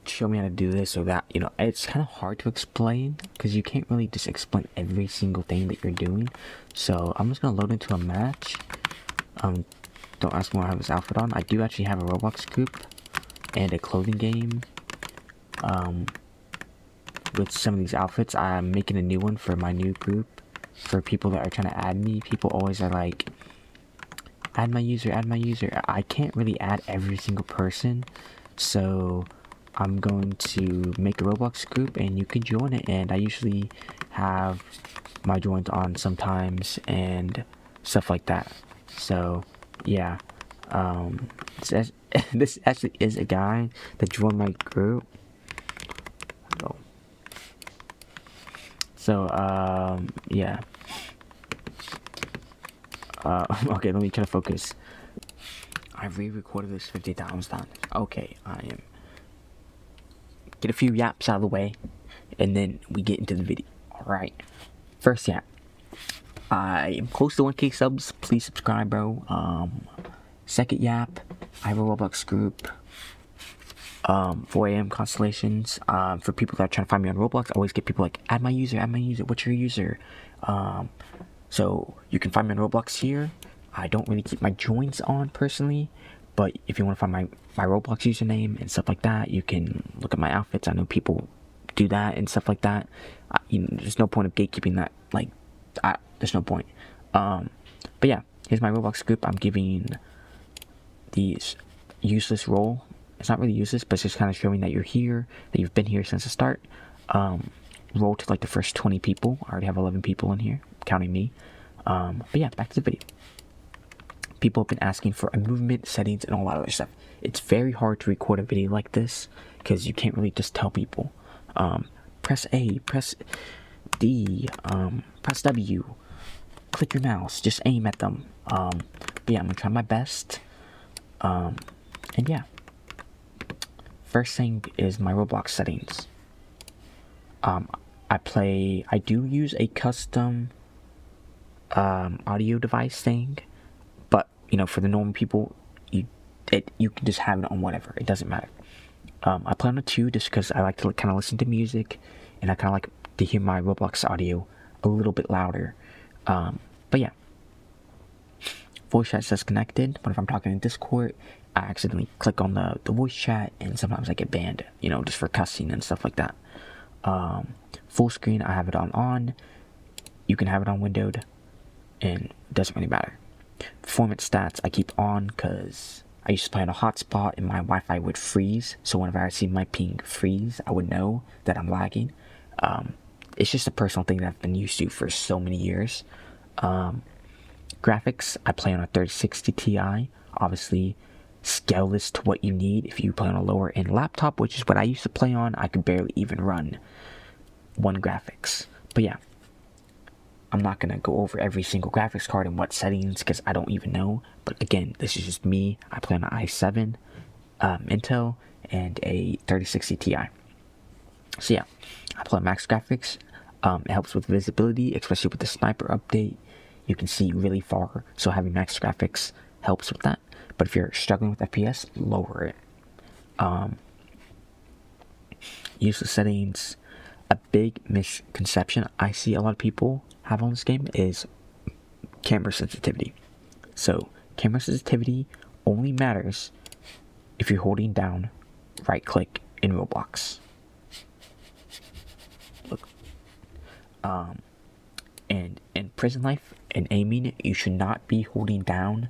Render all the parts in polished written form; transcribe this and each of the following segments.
show me how to do this or that. It's kind of hard to explain because you can't really just explain every single thing that you're doing. So I'm just gonna load into a match. Don't ask me why I have this outfit on. I do actually have a Roblox group and a clothing game. With some of these outfits, I'm making a new one for my new group for people that are trying to add me. People always are like, add my user, add my user. I can't really add every single person, so I'm going to make a Roblox group and you can join it. And I usually have my joins on sometimes and stuff like that. So yeah, this actually is a guy that joined my group. So yeah. Okay, let me try to focus. I re-recorded this 50,000 times. Okay, I am. Get a few yaps out of the way, and then we get into the video. Alright. First yap. I am close to 1K subs. Please subscribe, bro. Second yap. I have a Roblox group. 4 a.m. constellations. For people that are trying to find me on Roblox, I always get people like, add my user, what's your user? So you can find me on Roblox here. I don't really keep my joins on personally, but if you want to find my Roblox username and stuff like that, you can look at my outfits. I know people do that and stuff like that. There's no point of gatekeeping that. There's no point. But yeah, here's my Roblox group. I'm giving these useless role. It's not really useless, but it's just kind of showing that you're here, that you've been here since the start. Roll to like the first 20 people. I already have 11 people in here, counting me. But yeah, back to the video. People have been asking for a movement, settings, and all that other stuff. It's very hard to record a video like this because you can't really just tell people. Press A, press D, press W, click your mouse, just aim at them. But yeah, I'm gonna try my best. And yeah. First thing is my Roblox settings. I do use a custom audio device thing, but for the normal people, you can just have it on whatever. It doesn't matter. I play on a 2 just because I like to kind of listen to music, and I kind of like to hear my Roblox audio a little bit louder. But yeah, voice chat says connected, but if I'm talking in Discord, I accidentally click on the voice chat, and sometimes I get banned, just for cussing and stuff like that. Full screen, I have it on. You can have it on windowed, and it doesn't really matter. Performance stats, I keep on because I used to play on a hotspot and my Wi-Fi would freeze. So whenever I see my ping freeze, I would know that I'm lagging. It's just a personal thing that I've been used to for so many years. Graphics, I play on a 3060 Ti. Obviously, scale this to what you need. If you play on a lower end laptop, which is what I used to play on, I could barely even run one graphics. But yeah, I'm not gonna go over every single graphics card and what settings because I don't even know. But again, this is just me. I play on an i7 Intel and a 3060 Ti. So yeah, I play max graphics. It helps with visibility, especially with the sniper update. You can see really far, so having max graphics helps with that. But if you're struggling with FPS, lower it. Useless settings. A big misconception I see a lot of people have on this game is camera sensitivity. So camera sensitivity only matters if you're holding down right click in Roblox. Look. And in prison life and aiming, you should not be holding down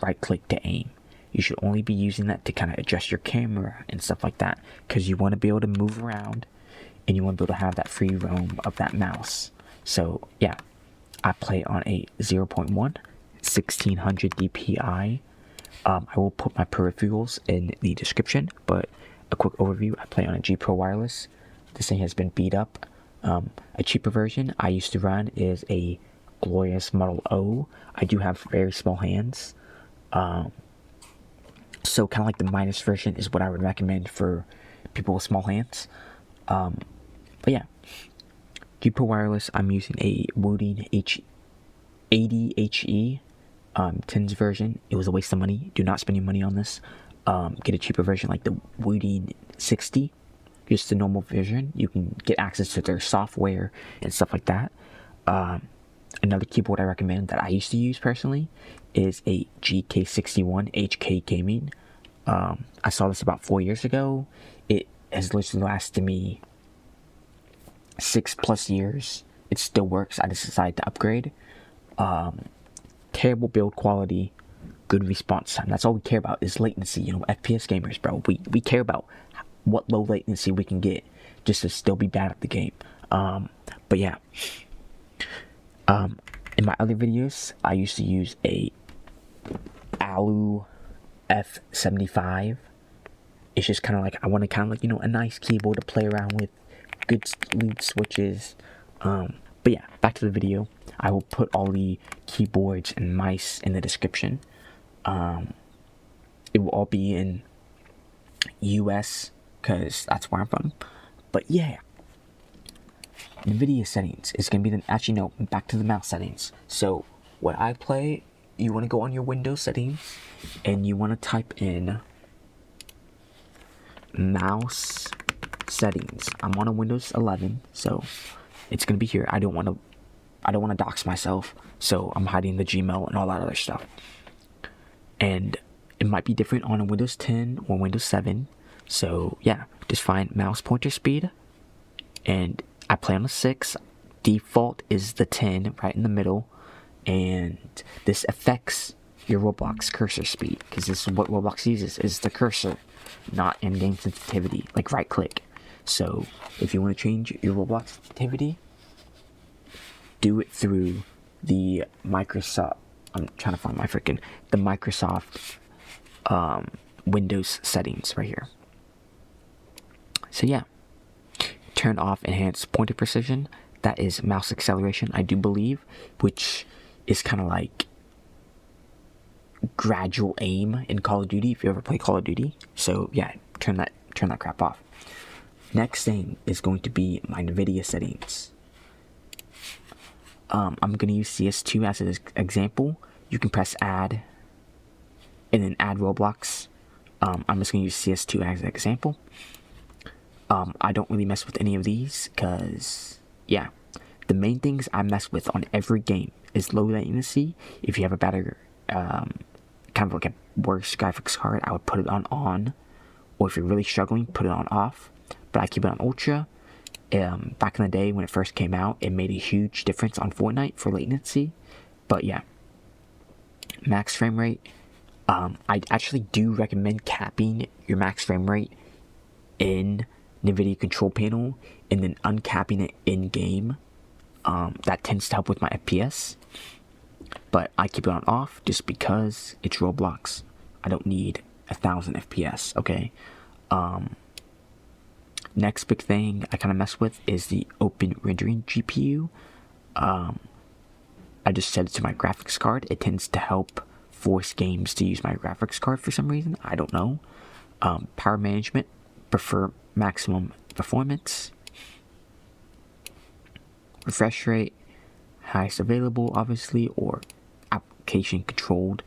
right click to aim. You should only be using that to kind of adjust your camera and stuff like that, because you want to be able to move around and you want to be able to have that free roam of that mouse. So yeah, I play on a 0.1 1600 DPI. I will put my peripherals in the description, but a quick overview, I play on a G Pro wireless. This thing has been beat up. A cheaper version I used to run is a Glorious Model O. I do have very small hands. So kind of like the minus version is what I would recommend for people with small hands. But yeah, G Pro wireless, I'm using a Wooding H80HE 10s version. It was a waste of money. Do not spend your money on this. get a cheaper version like the Woody 60, just the normal version. You can get access to their software and stuff like that. Another keyboard I recommend that I used to use personally is a GK61 HK Gaming. I saw this about 4 years ago. It has literally lasted me 6+ years. It still works. I just decided to upgrade. Terrible build quality, good response time. That's all we care about is latency. You know, FPS gamers, bro. We care about what low latency we can get just to still be bad at the game. But yeah. In my other videos, I used to use a Alu F75. It's just kind of like, I want to kind of like, you know, a nice keyboard to play around with, good lead switches. But yeah, back to the video. I will put all the keyboards and mice in the description. It will all be in US because that's where I'm from. But yeah, Nvidia settings is going to be the, actually no, back to the mouse settings. So when I play, you want to go on your Windows settings and you want to type in mouse settings. I'm on a Windows 11, so it's going to be here. I don't want to dox myself, so I'm hiding the Gmail and all that other stuff. And it might be different on a Windows 10 or Windows 7. So yeah, just find mouse pointer speed, and I play on a 6. Default is the 10 right in the middle, and this affects your Roblox cursor speed because this is what Roblox uses, is the cursor, not in-game sensitivity, like right click. So if you want to change your Roblox sensitivity, do it through the Microsoft, I'm trying to find my freaking, the Microsoft Windows settings right here. So yeah, turn off enhanced pointer precision. That is mouse acceleration, I do believe, which is kind of like gradual aim in Call of Duty if you ever play Call of Duty. So yeah, turn that crap off. Next thing is going to be my Nvidia settings. I'm going to use CS2 as an example. You can press add and then add Roblox. I'm just going to use CS2 as an example. I don't really mess with any of these because, yeah, the main things I mess with on every game is low latency. If you have a better, kind of like a worse graphics card, I would put it on, or if you're really struggling, put it on off. But I keep it on ultra. Back in the day when it first came out, it made a huge difference on Fortnite for latency. But yeah, max frame rate. I actually do recommend capping your max frame rate in Nvidia control panel and then uncapping it in game. That tends to help with my FPS, but I keep it on off just because it's Roblox. I don't need 1000 FPS. Okay. Next big thing I kind of mess with is the open rendering GPU. I just set it to my graphics card. It tends to help force games to use my graphics card for some reason. I don't know. Power management, prefer maximum performance. Refresh rate, highest available, obviously, or application controlled,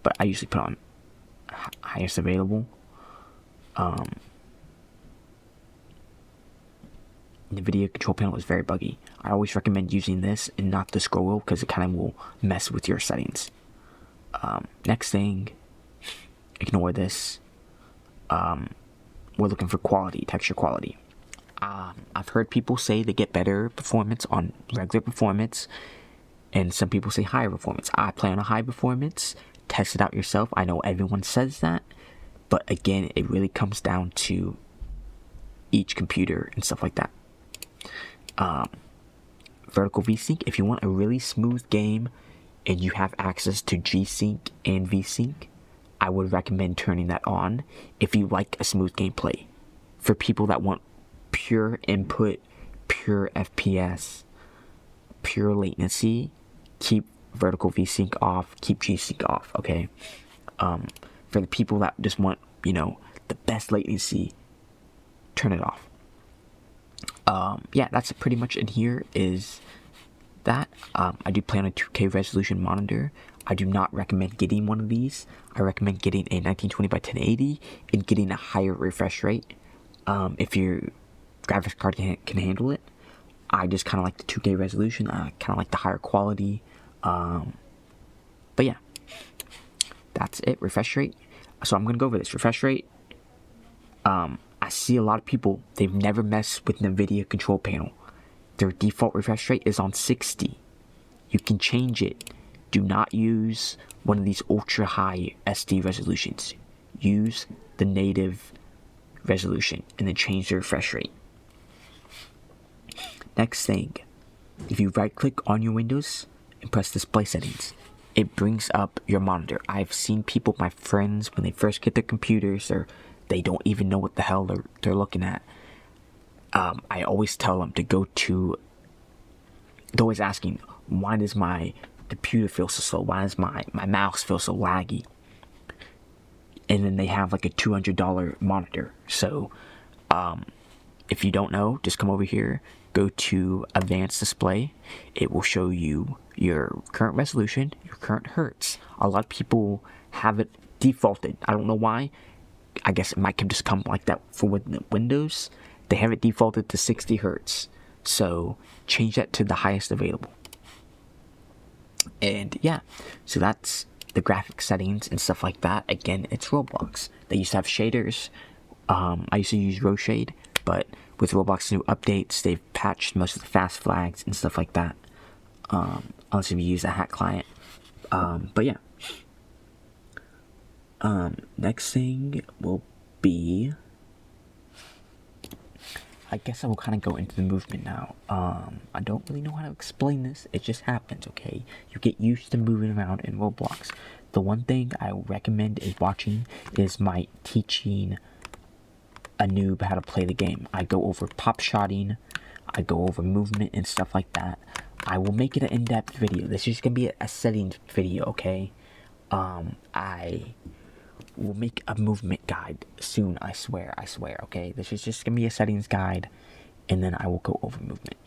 but I usually put on highest available. Nvidia control panel is very buggy. I always recommend using this and not the scroll wheel because it kind of will mess with your settings. Next thing, ignore this. We're looking for quality, texture quality. I've heard people say they get better performance on regular performance, and some people say higher performance. I play on a high performance. Test it out yourself. I know everyone says that, but again, it really comes down to each computer and stuff like that. Vertical VSync, if you want a really smooth game and you have access to G-Sync and VSync, I would recommend turning that on if you like a smooth gameplay. For people that want pure input, pure FPS, pure latency, keep vertical VSync off, keep G-Sync off, okay? For the people that just want, you know, the best latency, turn it off. Yeah, that's pretty much in here is that. I do play on a 2K resolution monitor. I do not recommend getting one of these. I recommend getting a 1920 by 1080 and getting a higher refresh rate if your graphics card can handle it. I just kind of like the 2K resolution. I kind of like the higher quality. But yeah, that's it. Refresh rate. So I'm gonna go over this refresh rate. I see a lot of people, they've never messed with Nvidia control panel. Their default refresh rate is on 60. You can change it. Do not use one of these ultra high SD resolutions. Use the native resolution and then change the refresh rate. Next thing, if you right click on your Windows and press display settings, it brings up your monitor. I've seen people, my friends, when they first get their computers, or they don't even know what the hell they're looking at. I always tell them to go to, they're always asking, why does my computer feel so slow? Why does my mouse feel so laggy? And then they have like a $200 monitor. So if you don't know, just come over here, go to advanced display. It will show you your current resolution, your current hertz. A lot of people have it defaulted. I don't know why. I guess it might just come like that for Windows. They have it defaulted to 60 hertz. So change that to the highest available. And yeah, so that's the graphic settings and stuff like that. Again, it's Roblox. They used to have shaders. I used to use Roshade, but with Roblox new updates, they've patched most of the fast flags and stuff like that. Unless if you use a hack client. But yeah. Next thing will be, I guess I will kind of go into the movement now. I don't really know how to explain this. It just happens, okay? You get used to moving around in Roblox. The one thing I recommend is watching is my teaching a noob how to play the game. I go over pop shotting. I go over movement and stuff like that. I will make it an in-depth video. This is going to be a settings video, okay? I will make a movement guide soon, I swear, okay? This is just gonna be a settings guide, and then I will go over movement.